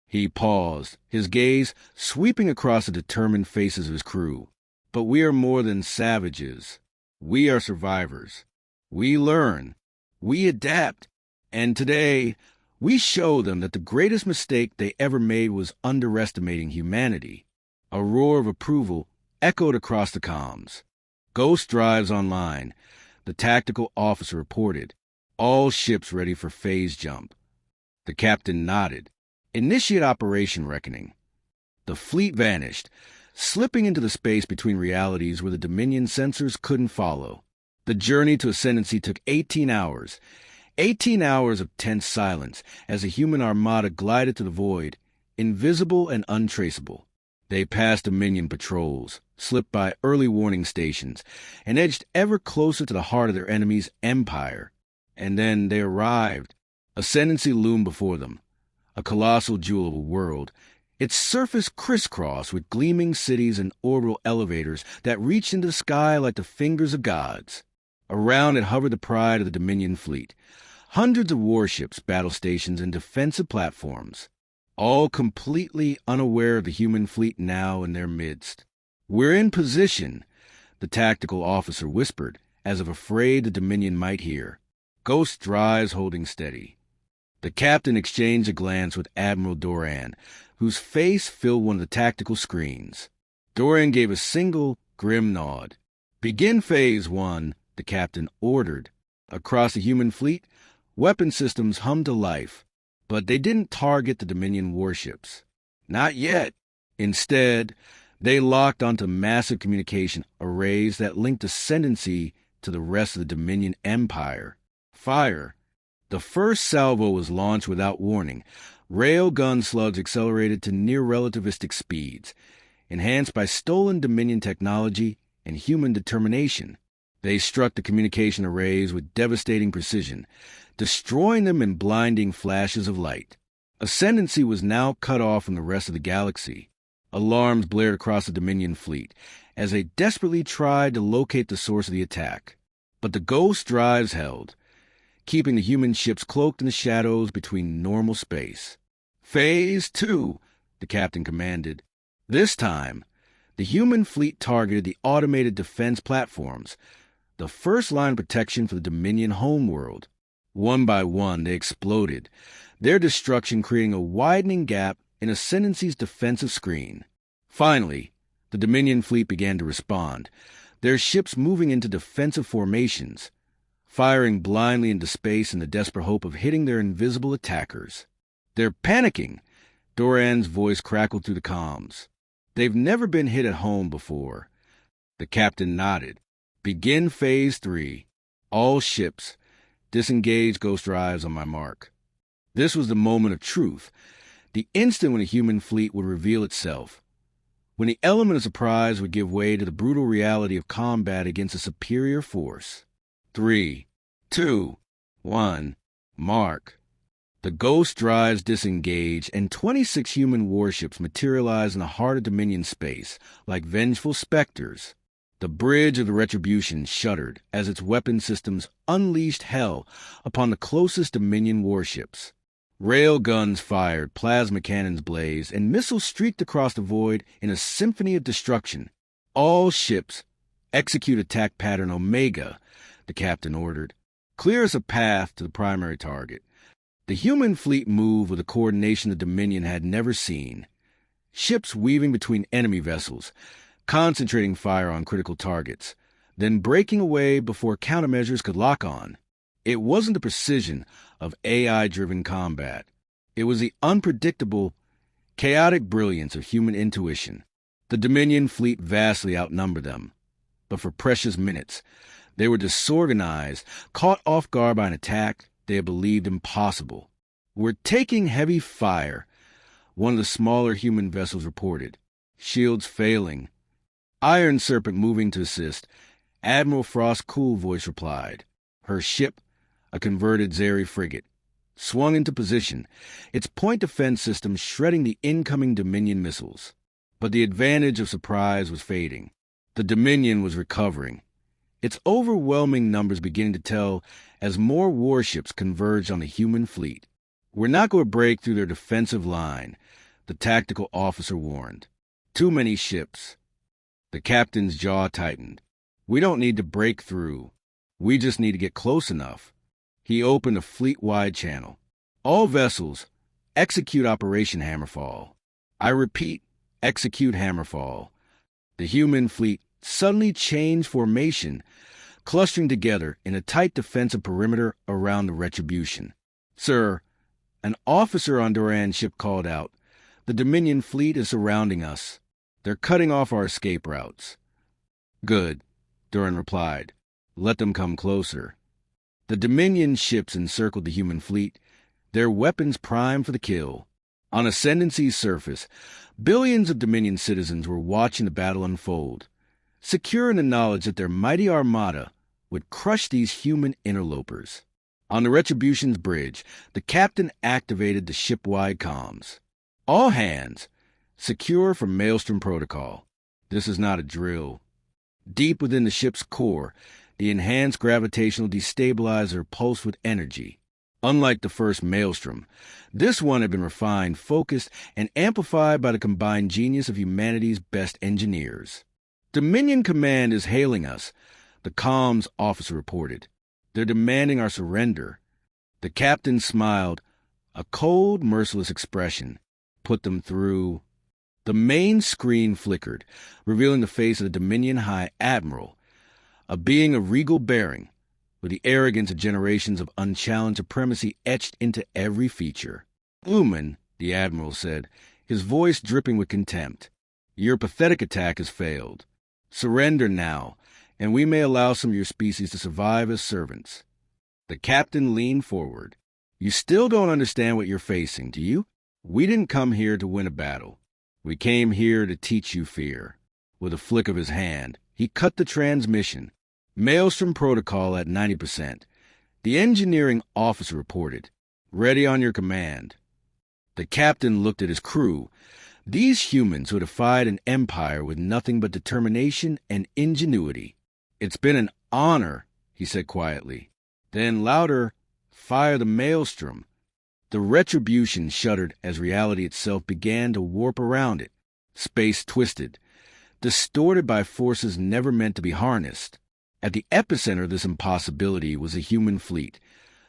He paused, his gaze sweeping across the determined faces of his crew. But we are more than savages. We are survivors. We learn. We adapt. And today, we show them that the greatest mistake they ever made was underestimating humanity. A roar of approval echoed across the comms. Ghost drives online, the tactical officer reported. All ships ready for phase jump. The captain nodded. Initiate Operation Reckoning. The fleet vanished, slipping into the space between realities where the Dominion sensors couldn't follow. The journey to Ascendancy took 18 hours. 18 hours of tense silence as the human armada glided to the void, invisible and untraceable. They passed Dominion patrols, slipped by early warning stations, and edged ever closer to the heart of their enemy's empire. And then they arrived. Ascendancy loomed before them, a colossal jewel of a world, its surface crisscrossed with gleaming cities and orbital elevators that reached into the sky like the fingers of gods. Around it hovered the pride of the Dominion fleet, hundreds of warships, battle stations, and defensive platforms, all completely unaware of the human fleet now in their midst. We're in position, the tactical officer whispered, as if afraid the Dominion might hear. Ghost drives holding steady. The captain exchanged a glance with Admiral Doran, whose face filled one of the tactical screens. Doran gave a single, grim nod. Begin Phase 1, the captain ordered. Across the human fleet, weapon systems hummed to life, but they didn't target the Dominion warships. Not yet. Instead, they locked onto massive communication arrays that linked Ascendancy to the rest of the Dominion Empire. Fire. The first salvo was launched without warning. Railgun slugs accelerated to near-relativistic speeds, enhanced by stolen Dominion technology and human determination. They struck the communication arrays with devastating precision, destroying them in blinding flashes of light. Ascendancy was now cut off from the rest of the galaxy. Alarms blared across the Dominion fleet as they desperately tried to locate the source of the attack. But the ghost drives held, keeping the human ships cloaked in the shadows between normal space. Phase 2, the captain commanded. This time, the human fleet targeted the automated defense platforms, the first line of protection for the Dominion homeworld. One by one, they exploded, their destruction creating a widening gap in Ascendancy's defensive screen. Finally, the Dominion fleet began to respond, their ships moving into defensive formations, firing blindly into space in the desperate hope of hitting their invisible attackers. They're panicking, Doran's voice crackled through the comms. They've never been hit at home before. The captain nodded. Begin Phase 3. All ships. Disengage ghost drives on my mark. This was the moment of truth, the instant when a human fleet would reveal itself. when the element of surprise would give way to the brutal reality of combat against a superior force. 3, 2, 1, mark. The Ghost drives disengage, and 26 human warships materialize in the heart of Dominion space like vengeful specters. The bridge of the Retribution shuddered as its weapon systems unleashed hell upon the closest Dominion warships. Rail guns fired, plasma cannons blazed, and missiles streaked across the void in a symphony of destruction. All ships, execute attack pattern Omega, the captain ordered. Clear us a path to the primary target. The human fleet moved with a coordination the Dominion had never seen. Ships weaving between enemy vessels, concentrating fire on critical targets, then breaking away before countermeasures could lock on. It wasn't the precision of AI-driven combat. It was the unpredictable, chaotic brilliance of human intuition. The Dominion fleet vastly outnumbered them. But for precious minutes, they were disorganized, caught off guard by an attack they had believed impossible. "We're taking heavy fire," one of the smaller human vessels reported. "Shields failing." Iron Serpent moving to assist, Admiral Frost's cool voice replied. Her ship, a converted Zeri frigate, swung into position, its point defense system shredding the incoming Dominion missiles. But the advantage of surprise was fading. The Dominion was recovering, its overwhelming numbers beginning to tell as more warships converged on the human fleet. "We're not going to break through their defensive line," the tactical officer warned. "Too many ships." The captain's jaw tightened. "We don't need to break through. We just need to get close enough." He opened a fleet-wide channel. "All vessels, execute Operation Hammerfall. I repeat, execute Hammerfall." The human fleet suddenly changed formation, clustering together in a tight defensive perimeter around the Retribution. "Sir," an officer on Duran's ship called out, "the Dominion fleet is surrounding us. They're cutting off our escape routes." "Good," Duran replied. "Let them come closer." The Dominion ships encircled the human fleet, their weapons primed for the kill. On Ascendancy's surface, billions of Dominion citizens were watching the battle unfold, secure in the knowledge that their mighty armada would crush these human interlopers. On the Retribution's bridge, the captain activated the ship-wide comms. "All hands, secure from Maelstrom Protocol. This is not a drill." Deep within the ship's core, the enhanced gravitational destabilizer pulsed with energy. Unlike the first Maelstrom, this one had been refined, focused, and amplified by the combined genius of humanity's best engineers. "Dominion Command is hailing us," the comms officer reported. "They're demanding our surrender." The captain smiled, a cold, merciless expression. "Put them through." The main screen flickered, revealing the face of the Dominion High Admiral, a being of regal bearing, with the arrogance of generations of unchallenged supremacy etched into every feature. "Lumen," the Admiral said, his voice dripping with contempt, "your pathetic attack has failed. Surrender now, and we may allow some of your species to survive as servants." The captain leaned forward. "You still don't understand what you're facing, do you? We didn't come here to win a battle. We came here to teach you fear." With a flick of his hand, he cut the transmission. "Maelstrom Protocol at 90%. The engineering officer reported. Ready on your command." The captain looked at his crew. These humans who defied an empire with nothing but determination and ingenuity. "It's been an honor," he said quietly. Then louder, "Fire the Maelstrom." The Retribution shuddered as reality itself began to warp around it. Space twisted, distorted by forces never meant to be harnessed. At the epicenter of this impossibility was a human fleet,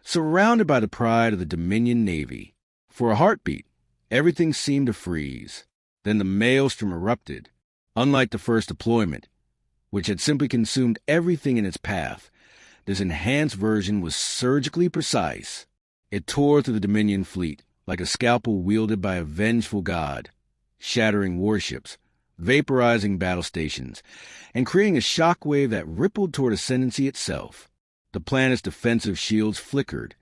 surrounded by the pride of the Dominion Navy. For a heartbeat, everything seemed to freeze. Then the Maelstrom erupted. Unlike the first deployment, which had simply consumed everything in its path, this enhanced version was surgically precise. It tore through the Dominion fleet like a scalpel wielded by a vengeful god, shattering warships, vaporizing battle stations, and creating a shockwave that rippled toward Ascendancy itself. The planet's defensive shields flickered,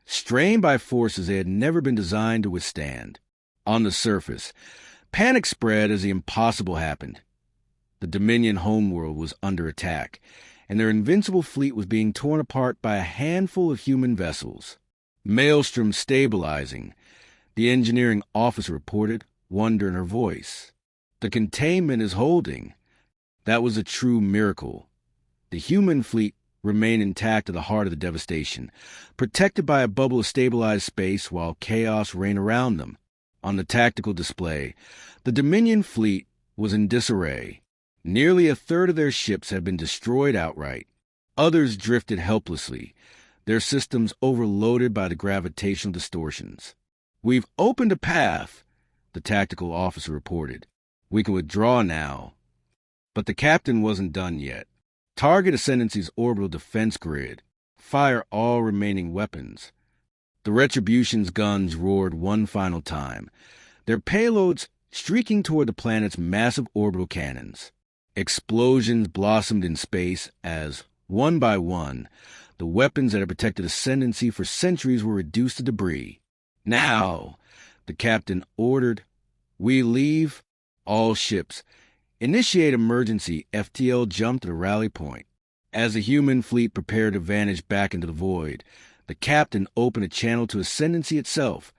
strained by forces they had never been designed to withstand. On the surface, Panic spread as the impossible happened. The Dominion homeworld was under attack, and their invincible fleet was being torn apart by a handful of human vessels. Maelstrom stabilizing, the engineering officer reported, wonder in her voice. The containment is holding. That was a true miracle. The human fleet remained intact at the heart of the devastation, protected by a bubble of stabilized space while chaos reigned around them. On the tactical display, the Dominion fleet was in disarray. Nearly a third of their ships had been destroyed outright. Others drifted helplessly, their systems overloaded by the gravitational distortions. "We've opened a path," the tactical officer reported. "We can withdraw now." But the captain wasn't done yet. "Target Ascendancy's orbital defense grid. Fire all remaining weapons." The Retribution's guns roared one final time, their payloads streaking toward the planet's massive orbital cannons. Explosions blossomed in space as, one by one, the weapons that had protected Ascendancy for centuries were reduced to debris. "Now," the captain ordered, "we leave all ships. Initiate emergency." FTL jumped at a rally point. As the human fleet prepared to vanish back into the void, the captain opened a channel to Ascendancy itself,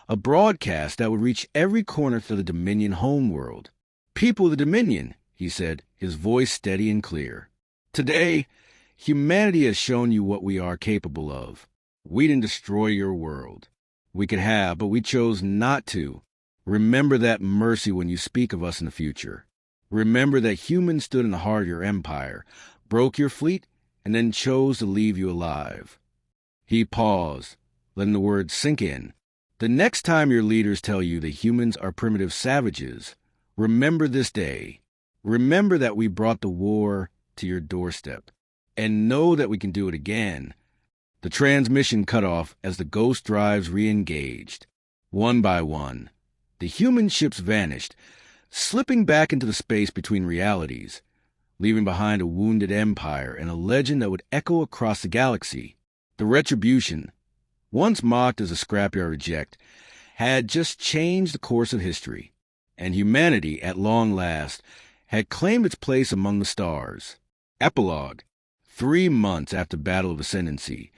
a broadcast that would reach every corner of the Dominion homeworld. "People of the Dominion," he said, his voice steady and clear. "Today, humanity has shown you what we are capable of. We didn't destroy your world. We could have, but we chose not to. Remember that mercy when you speak of us in the future. Remember that humans stood in the heart of your empire, broke your fleet, and then chose to leave you alive." He paused, letting the words sink in. "The next time your leaders tell you that humans are primitive savages, remember this day. Remember that we brought the war to your doorstep, and know that we can do it again." The transmission cut off as the ghost drives re-engaged. One by one, the human ships vanished, slipping back into the space between realities, leaving behind a wounded empire and a legend that would echo across the galaxy. The Retribution, once mocked as a scrapyard reject, had just changed the course of history, and humanity, at long last, had claimed its place among the stars. Epilogue. 3 months after Battle of Ascendancy,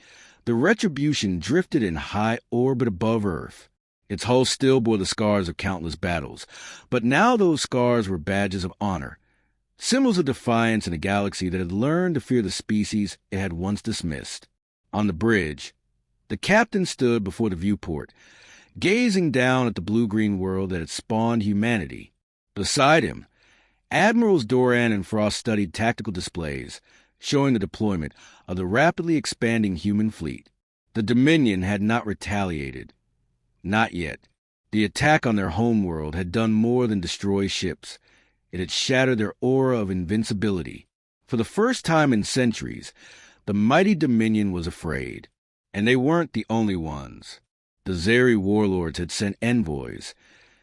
the Retribution drifted in high orbit above Earth. Its hull still bore the scars of countless battles, but now those scars were badges of honor, symbols of defiance in a galaxy that had learned to fear the species it had once dismissed. On the bridge, the captain stood before the viewport, gazing down at the blue-green world that had spawned humanity. Beside him, Admirals Doran and Frost studied tactical displays, showing the deployment of the rapidly expanding human fleet. The Dominion had not retaliated. Not yet. The attack on their homeworld had done more than destroy ships. It had shattered their aura of invincibility. For the first time in centuries, the mighty Dominion was afraid. And they weren't the only ones. The Zeri warlords had sent envoys,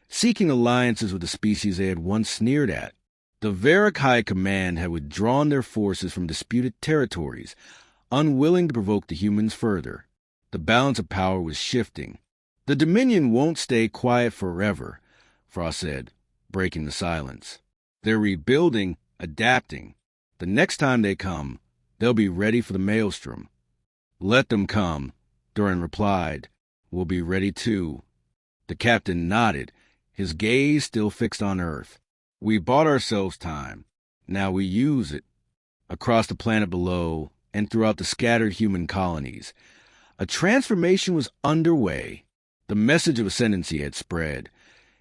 seeking alliances with the species they had once sneered at. The Varric High Command had withdrawn their forces from disputed territories, unwilling to provoke the humans further. The balance of power was shifting. "The Dominion won't stay quiet forever," Frost said, breaking the silence. "They're rebuilding, adapting. The next time they come, they'll be ready for the maelstrom." "Let them come," Duran replied. "We'll be ready too." The captain nodded, his gaze still fixed on Earth. "We bought ourselves time. Now we use it." Across the planet below, and throughout the scattered human colonies, a transformation was underway. The message of Ascendancy had spread.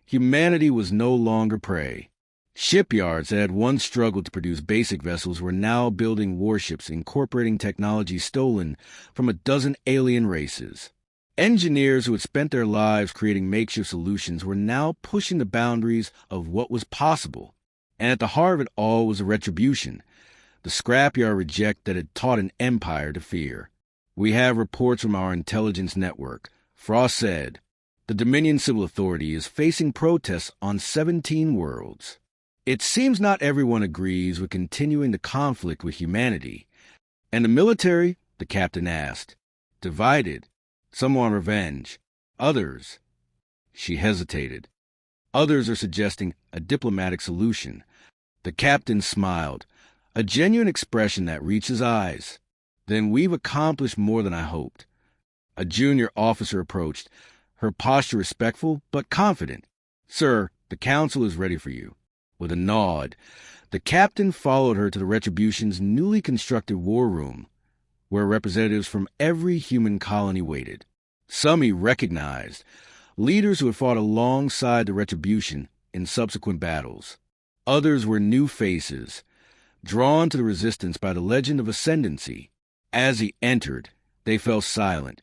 Humanity was no longer prey. Shipyards that had once struggled to produce basic vessels were now building warships incorporating technology stolen from a dozen alien races. Engineers who had spent their lives creating makeshift solutions were now pushing the boundaries of what was possible. And at the heart of it all was a Retribution, the scrapyard reject that had taught an empire to fear. "We have reports from our intelligence network," Frost said. "The Dominion Civil Authority is facing protests on 17 worlds. It seems not everyone agrees with continuing the conflict with humanity." "And the military?" the captain asked. "Divided. Some want revenge. Others—" She hesitated. Others are suggesting a diplomatic solution. The captain smiled, a genuine expression that reached his eyes. Then we've accomplished more than I hoped. A junior officer approached, her posture respectful but confident. Sir, the council is ready for you. With a nod, the captain followed her to the Retribution's newly constructed war room, where representatives from every human colony waited. Some he recognized, leaders who had fought alongside the Retribution in subsequent battles. Others were new faces, drawn to the resistance by the legend of ascendancy. As he entered, they fell silent.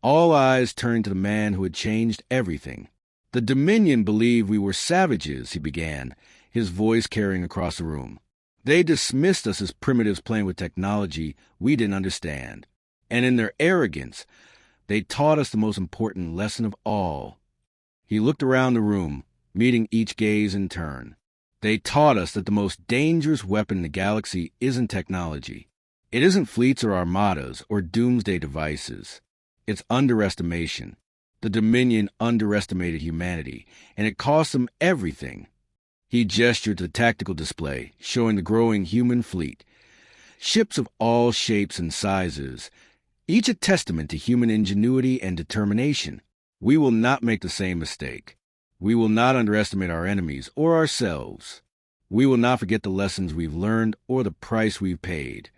All eyes turned to the man who had changed everything. The Dominion believed we were savages, he began, his voice carrying across the room. They dismissed us as primitives playing with technology we didn't understand. And in their arrogance, they taught us the most important lesson of all. He looked around the room, meeting each gaze in turn. They taught us that the most dangerous weapon in the galaxy isn't technology. It isn't fleets or armadas or doomsday devices. It's underestimation. The Dominion underestimated humanity, and it cost them everything. He gestured to the tactical display, showing the growing human fleet. Ships of all shapes and sizes, each a testament to human ingenuity and determination. We will not make the same mistake. We will not underestimate our enemies or ourselves. We will not forget the lessons we've learned or the price we've paid.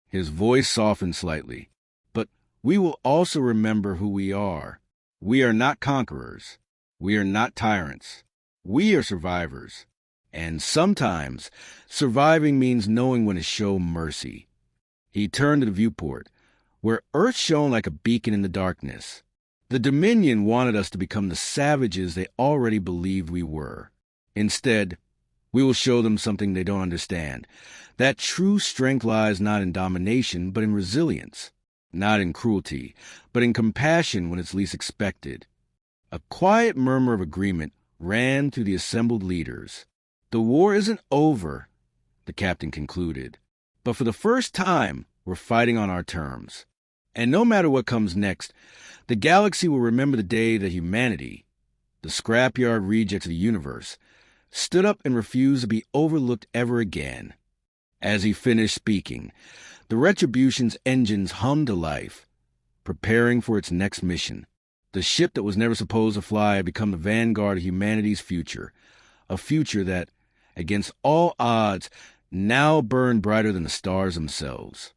His voice softened slightly. But we will also remember who we are. We are not conquerors. We are not tyrants. We are survivors. And sometimes, surviving means knowing when to show mercy. He turned to the viewport, where Earth shone like a beacon in the darkness. The Dominion wanted us to become the savages they already believed we were. Instead, we will show them something they don't understand. That true strength lies not in domination, but in resilience. Not in cruelty, but in compassion when it's least expected. A quiet murmur of agreement ran through the assembled leaders. The war isn't over, the captain concluded. But for the first time, we're fighting on our terms. And no matter what comes next, the galaxy will remember the day that humanity, the scrapyard rejects of the universe, stood up and refused to be overlooked ever again. As he finished speaking, the Retribution's engines hummed to life, preparing for its next mission. The ship that was never supposed to fly had become the vanguard of humanity's future, a future that, against all odds, now burned brighter than the stars themselves.